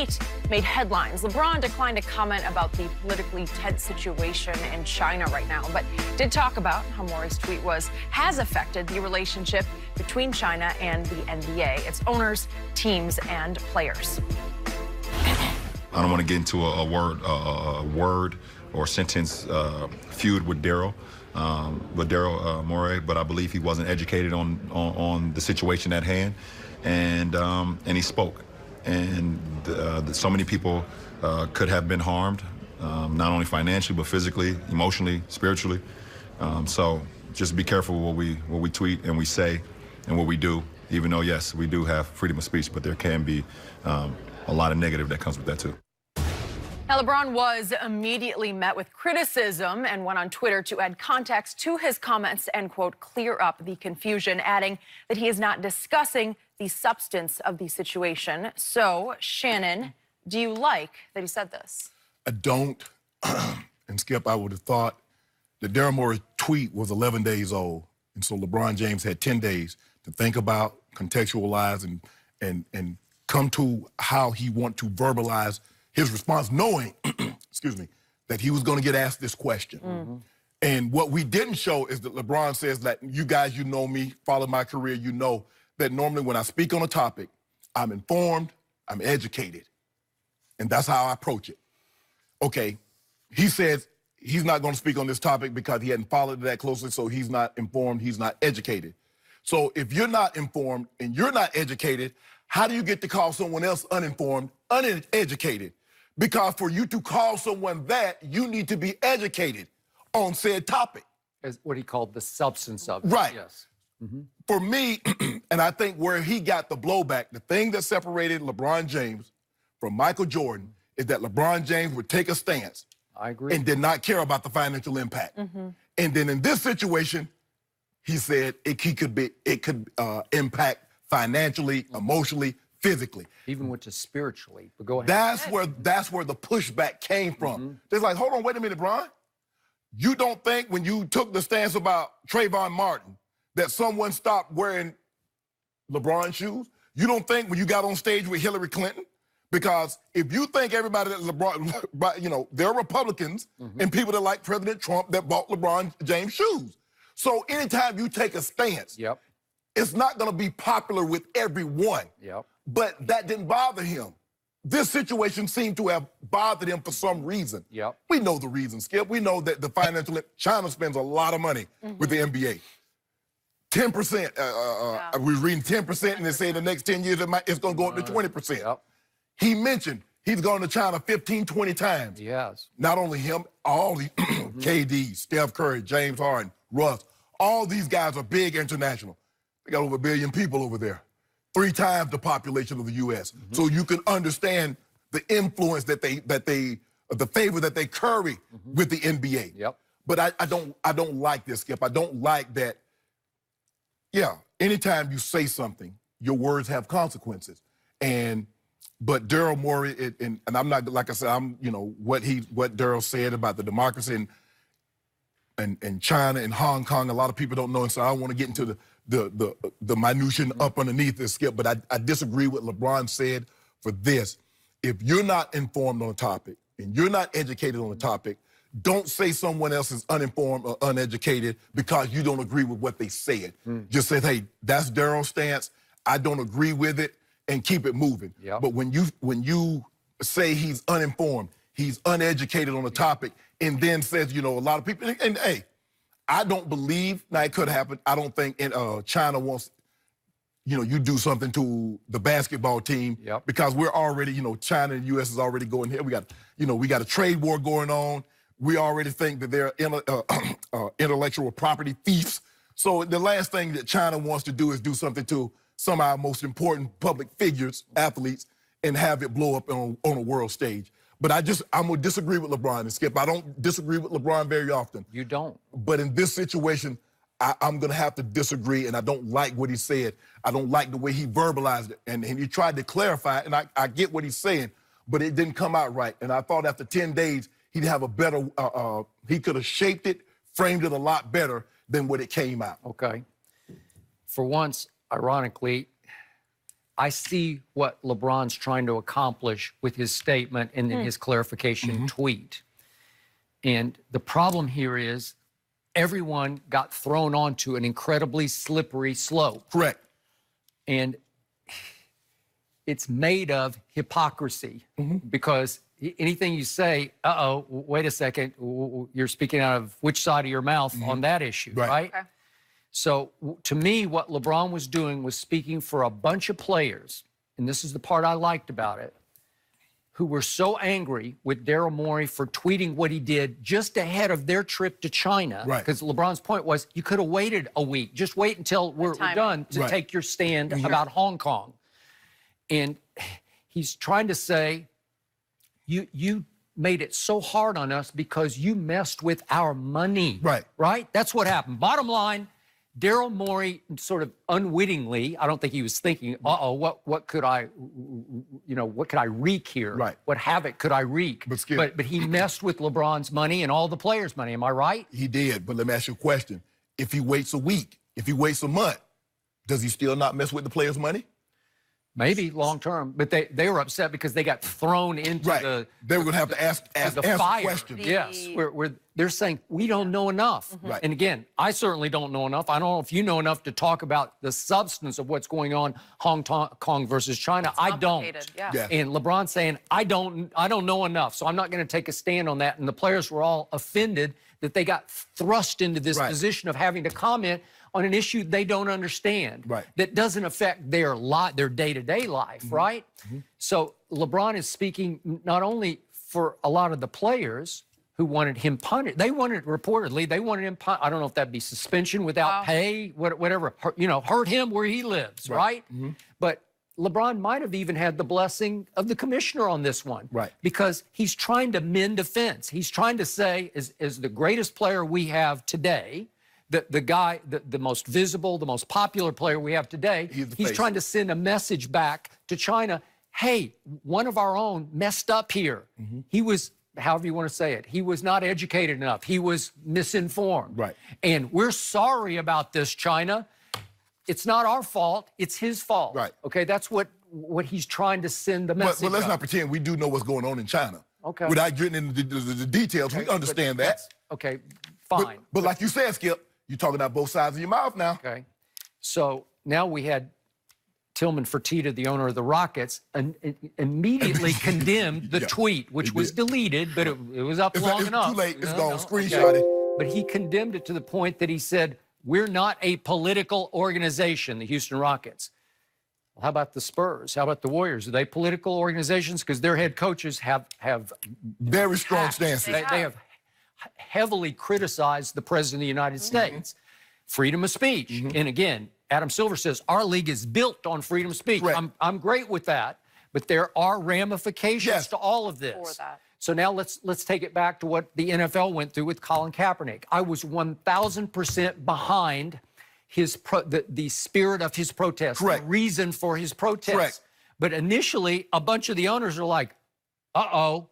tweet made headlines. LeBron declined to comment about the politically tense situation in China right now, but did talk about how Morey's tweet has affected the relationship between China and the NBA, its owners, teams, and players. I don't want to get into a word or sentence feud with Daryl Morey, but I believe he wasn't educated on the situation at hand, and he spoke, and so many people could have been harmed, not only financially but physically, emotionally, spiritually. So just be careful what we tweet and we say and what we do. Even though yes, we do have freedom of speech, but there can be a lot of negative that comes with that too. Now, LeBron was immediately met with criticism and went on Twitter to add context to his comments and, quote, clear up the confusion, adding that he is not discussing the substance of the situation. So, Shannon, do you like that he said this? I don't. And, Skip, I would have thought the Daryl Morey tweet was 11 days old. And so LeBron James had 10 days to think about, contextualize, and come to how he want to verbalize his response, knowing, excuse me, that he was going to get asked this question. Mm-hmm. And what we didn't show is that LeBron says that you guys, you know me, follow my career, you know that normally when I speak on a topic, I'm informed, I'm educated. And that's how I approach it. Okay, he says he's not going to speak on this topic because he hadn't followed it that closely, so he's not informed, he's not educated. So if you're not informed and you're not educated, how do you get to call someone else uninformed, uneducated? Because for you to call someone that, you need to be educated on said topic. As what he called the substance of it. Right. Yes. Mm-hmm. For me, and I think where he got the blowback, the thing that separated LeBron James from Michael Jordan is that LeBron James would take a stance. I agree. And did not care about the financial impact. Mm-hmm. And then in this situation, he said it could impact financially, emotionally, physically. Even which is spiritually, but go ahead. That's where the pushback came from. Mm-hmm. It's like, hold on, wait a minute, Bron. You don't think when you took the stance about Trayvon Martin that someone stopped wearing LeBron shoes? You don't think when you got on stage with Hillary Clinton? Because if you think everybody that LeBron, you know, there are Republicans and people that like President Trump that bought LeBron James shoes. So anytime you take a stance, it's not going to be popular with everyone. But that didn't bother him. This situation seemed to have bothered him for some reason. We know the reason, Skip. We know that the financial, China spends a lot of money with the NBA. 10%, we're reading 10%, and they say in the next 10 years it's going to go up to 20%. He mentioned he's gone to China 15, 20 times. Not only him, all the KD, Steph Curry, James Harden, Russ, all these guys are big international. They got over 1 billion people over there. 3 times the population of the U.S. So you can understand the influence that the favor that they curry with the NBA. But I don't like this, Skip. I don't like that. Yeah, anytime you say something, your words have consequences. But Daryl Morey, and I'm not, like I said, I'm, you know, what Daryl said about the democracy and China and Hong Kong, a lot of people don't know, and so I don't want to get into the minutia up underneath this, Skip, but I disagree with LeBron said for this. If you're not informed on a topic and you're not educated on a topic, don't say someone else is uninformed or uneducated because you don't agree with what they said. Just say, hey, that's Daryl's stance. I don't agree with it, and keep it moving. But when you say he's uninformed, he's uneducated on a topic, and then says, you know, a lot of people, and hey, I don't believe, now it could happen, I don't think China wants, you know, you do something to the basketball team because we're already, you know, China and U.S. is already going here. We got a trade war going on. We already think that they're intellectual property thieves. So the last thing that China wants to do is do something to some of our most important public figures, athletes, and have it blow up on a world stage. But I'm going to disagree with LeBron and Skip. I don't disagree with LeBron very often. You don't. But in this situation, I'm going to have to disagree, and I don't like what he said. I don't like the way he verbalized it. And he tried to clarify it, and I get what he's saying, but it didn't come out right. And I thought after 10 days, he'd have a better, he could have shaped it, framed it a lot better than what it came out. Okay. For once, ironically, I see what LeBron's trying to accomplish with his statement and then his clarification tweet. And the problem here is everyone got thrown onto an incredibly slippery slope. Correct. And it's made of hypocrisy because anything you say, uh-oh, wait a second, you're speaking out of which side of your mouth on that issue, right? Okay. So to me, what LeBron was doing was speaking for a bunch of players, and this is the part I liked about it, who were so angry with Daryl Morey for tweeting what he did just ahead of their trip to China. Right. Because LeBron's point was, you could have waited a week. Just wait until we're done to take your stand about Hong Kong. And he's trying to say, you made it so hard on us because you messed with our money. Right. Right? That's what happened. Bottom line, Daryl Morey sort of unwittingly, I don't think he was thinking, uh-oh, what could I, what could I wreak here? Right. What havoc could I wreak? But he messed with LeBron's money and all the players' money. Am I right? He did, but let me ask you a question. If he waits a week, if he waits a month, does he still not mess with the players' money? Maybe long term, but they were upset because they got thrown into they were going to have to answer questions. Yes, they're saying we don't know enough. Right. And again, I certainly don't know enough. I don't know if you know enough to talk about the substance of what's going on Hong Kong versus China. I don't. Yeah. And LeBron's saying I don't know enough, so I'm not going to take a stand on that. And the players were all offended that they got thrust into this position of having to comment on an issue they don't understand, that doesn't affect their day-to-day life, right? So LeBron is speaking not only for a lot of the players who wanted him punished, they wanted him punished. I don't know if that'd be suspension without pay, whatever, hurt him where he lives, right? But LeBron might have even had the blessing of the commissioner on this one, because he's trying to mend a fence. He's trying to say, as the greatest player we have today, the guy, the most visible, the most popular player we have today, he's trying to send a message back to China. Hey, one of our own messed up here. He was, however you want to say it, he was not educated enough. He was misinformed. And we're sorry about this, China. It's not our fault. It's his fault. Okay, that's what he's trying to send the message. But let's not pretend we do know what's going on in China. Okay. Without getting into the details, we understand that. Okay, fine. But like you said, Skip, you're talking out both sides of your mouth now. Okay. So now we had Tillman Fertitta, the owner of the Rockets, immediately condemned the tweet, which was deleted, but it was up long enough. It's too late. It's gone. Screenshot it. But he condemned it to the point that he said, we're not a political organization, the Houston Rockets. Well, how about the Spurs? How about the Warriors? Are they political organizations? Because their head coaches have very strong stances. They have heavily criticized the president of the United States. Freedom of speech. And again, Adam Silver says our league is built on freedom of speech. I'm great with that, but there are ramifications to all of this. So now let's take it back to what the NFL went through with Colin Kaepernick. I was 1,000% behind the spirit of his protest, the reason for his protest. But initially, a bunch of the owners are like, uh-oh,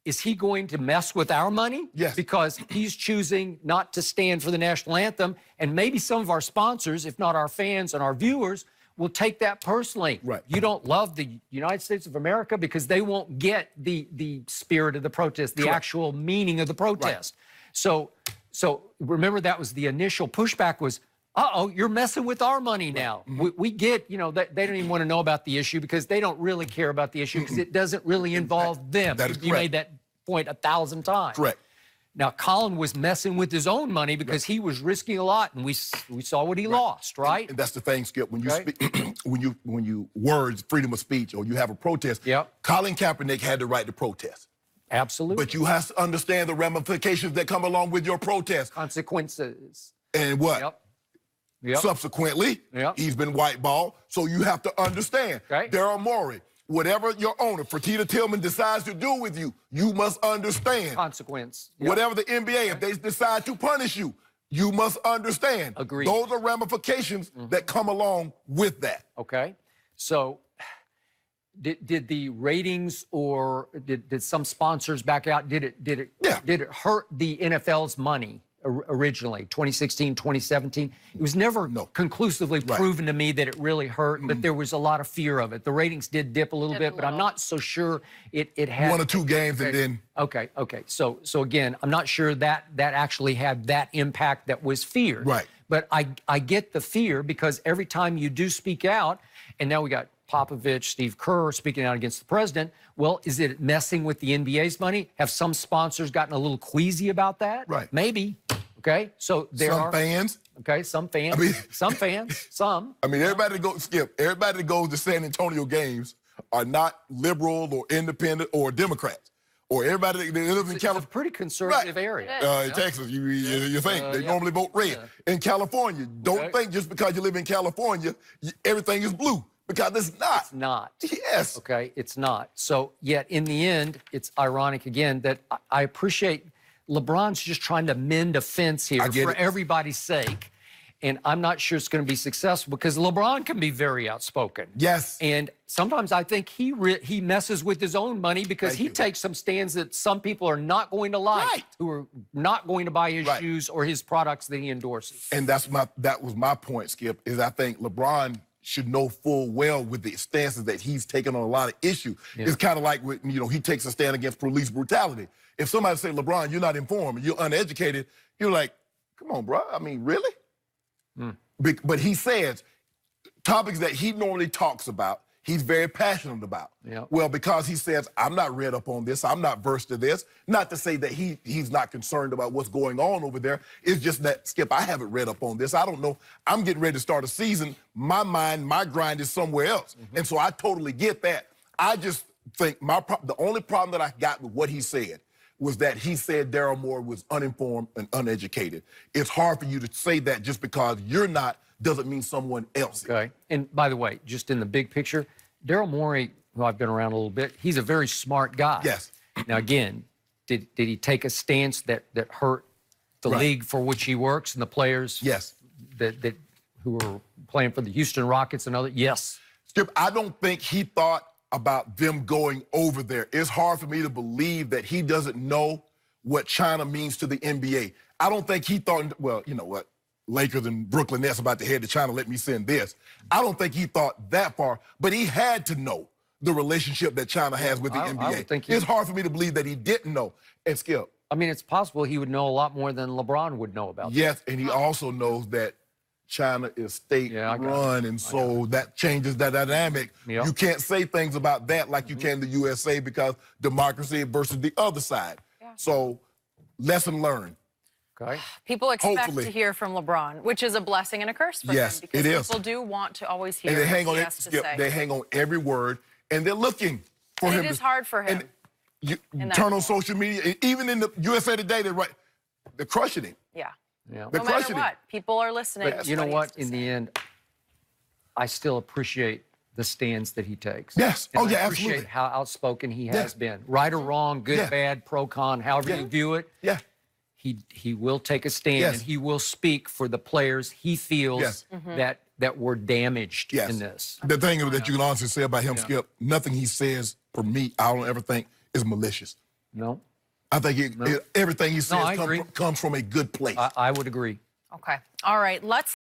is he going to mess with our money? Because he's choosing not to stand for the national anthem. And maybe some of our sponsors, if not our fans and our viewers, will take that personally. You don't love the United States of America because they won't get the spirit of the protest, the actual meaning of the protest. So remember, that was the initial pushback was, uh-oh, you're messing with our money now. We get, they don't even want to know about the issue because they don't really care about the issue because it doesn't really involve them. You made that point 1,000 times. Now, Colin was messing with his own money because he was risking a lot, and we saw what he lost, right? And that's the thing, Skip. When you speak, when you words freedom of speech or you have a protest, Colin Kaepernick had the right to protest. Absolutely. But you have to understand the ramifications that come along with your protest. Consequences. And what? Subsequently, he's been whiteballed. So you have to understand. Daryl Morey, whatever your owner, Fertitta Tillman, decides to do with you, you must understand. Consequence. Whatever the NBA, if they decide to punish you, you must understand. Agreed. Those are ramifications that come along with that. Okay. So did the ratings or did some sponsors back out? Did it hurt the NFL's money? originally, 2016, 2017. It was never conclusively proven to me that it really hurt, but there was a lot of fear of it. The ratings did dip a little bit, but I'm not so sure it had... 1 or 2 games and then... Okay. So again, I'm not sure that actually had that impact that was feared. Right. But I get the fear because every time you do speak out, and now we got Popovich, Steve Kerr speaking out against the president. Well, is it messing with the NBA's money? Have some sponsors gotten a little queasy about that? Right. Maybe. Okay. So there are fans. Okay, some fans. Some fans. Some. I mean, everybody that goes, Skip, everybody that goes to San Antonio games are not liberal or independent or Democrats. Or everybody that lives in California. It's a pretty conservative area. In Texas, you think. They normally vote red. In California, don't think just because you live in California, everything is blue. Because it's not. It's not. Yes. Okay, it's not. So, yet in the end, it's ironic again that I appreciate LeBron's just trying to mend a fence here for everybody's sake. And I'm not sure it's going to be successful because LeBron can be very outspoken. Yes. And sometimes I think he messes with his own money because he takes some stands that some people are not going to like, who are not going to buy his shoes or his products that he endorses. And that was my point, Skip, is I think LeBron should know full well with the stances that he's taken on a lot of issues. It's kind of like, he takes a stand against police brutality. If somebody say, LeBron, you're not informed, you're uneducated, you're like, come on, bro. I mean, really? But he says topics that he normally talks about, he's very passionate about. Well, because he says, I'm not read up on this, I'm not versed in this. Not to say that he's not concerned about what's going on over there. It's just that, Skip, I haven't read up on this. I don't know. I'm getting ready to start a season. My mind, my grind is somewhere else. And so I totally get that. I just think the only problem that I got with what he said was that he said Daryl Morey was uninformed and uneducated. It's hard for you to say that just because you're not doesn't mean someone else is. Okay. And by the way, just in the big picture, Daryl Morey, who I've been around a little bit, he's a very smart guy. Yes. Now, again, did he take a stance that hurt the league for which he works and the players that who are playing for the Houston Rockets and others? Yes. Skip, I don't think he thought about them going over there. It's hard for me to believe that he doesn't know what China means to the NBA. I don't think he thought, well, you know what, Lakers and Brooklyn Nets about to head to China, let me send this. I don't think he thought that far, but he had to know the relationship that China has with the NBA. I would think it's hard for me to believe that he didn't know. And Skip. I mean, it's possible he would know a lot more than LeBron would know about Yes, and he also knows that China is state-run, and so that changes the dynamic. You can't say things about that like you can the USA because democracy versus the other side. So, lesson learned. Okay. People expect to hear from LeBron, which is a blessing and a curse for him. Because people do want to always hear what he has to say. They hang on every word, and they're looking for him. It is hard for him. And you turn on social media, even in the USA Today, they're crushing him. No matter what, people are listening. But you know what? In the end, I still appreciate the stands that he takes. Yes. And I appreciate absolutely. how outspoken he has been. Right or wrong, good, bad, pro, con, however you view it. He will take a stand and he will speak for the players he feels that were damaged in this. The thing that you can honestly say about him, Skip, nothing he says, for me, I don't ever think is malicious. No. I think everything he says comes from a good place. I would agree. Okay. All right. Let's